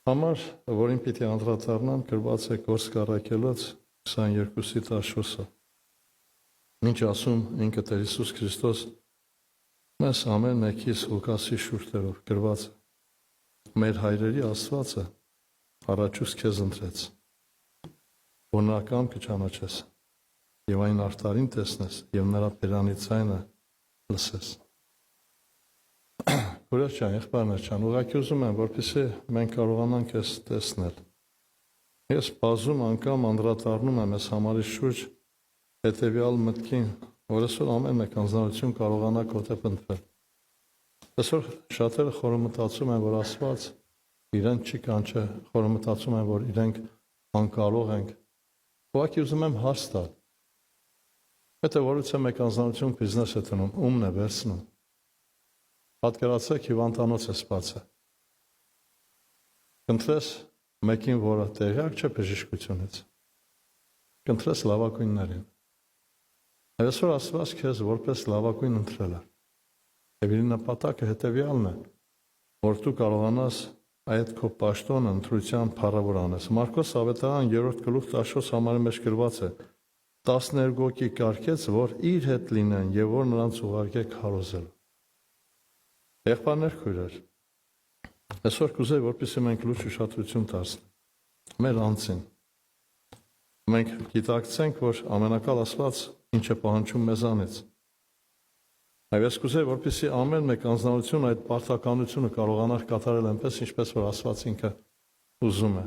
համար, որին պիտի անդրադառնամ, գրված է Գործք առաքելոց 22:14-ը։ Ինչ ասում ինքը Տեր Հիսուս Քրիստոս մեզ ամեն մեկիս Ղուկասի շուրթերով գրված է. մեր հայրերի Աստվածը առաջուց քեզ ընտրեց, որ նրա կամքը ճանաչես եւ այն արդարին տեսնես եւ նրա բերանի ձայնը լսես։ Քուրջ ջան, եղբայրներ ջան, ուղղակի ուզում եմ, որպեսզի մենք կարողանանք այս տեսնել։ Ես բազում անգամ անդրադառնում եմ այս համարի շուրջ հետեւյալ մտքին, որ այսօր ամեն մեկ անձնարություն կարողանա կոտրել։ Այսօր շատերը խորհրդատում են, որ Աստված իրեն չի կանչե, խորհրդատում են, որ իրենք անկարող ենք։ Ուղղակի ուզում եմ հարց տալ։ Եթե որից մեկ անձնարություն բիզնես է տնում, ումն է վերցնում։ Պատկերացրեք հիվանդանոց է սպասը։ Կընտրես մեկին, որը տեղյակ չէ բժշկությունից։ Կընտրես լավագույններին։ Այսօր Աստված քեզ որպես լավագույն ընտրել է։ Եվ իր նպատակը հետևյալն է, որ դու կարողանաս այդ քո պաշտոնը ընտրության փառավոր անես։ Մարկոս ավետարան 3:14 համարի մեջ գրված է. 12 ոգի կարգեց, որ իր հետ լինեն եւ որ նրանց ուղարկե քարոզել։ Եղբայրներ, քույրեր, այսօր կուզեի, որպեսզի մենք լուրջ ուշադրություն դարձնենք մեր անձին։ Մենք գիտակցենք, որ ամենակալ Աստված ինչ է պահանջում մեզանից։ Այս կուզեի, որպեսզի ամեն մեկ անձնարություն այդ պարտականությունը կարողանար կատարել այնպես, ինչպես որ Աստված ինքը ուզում է։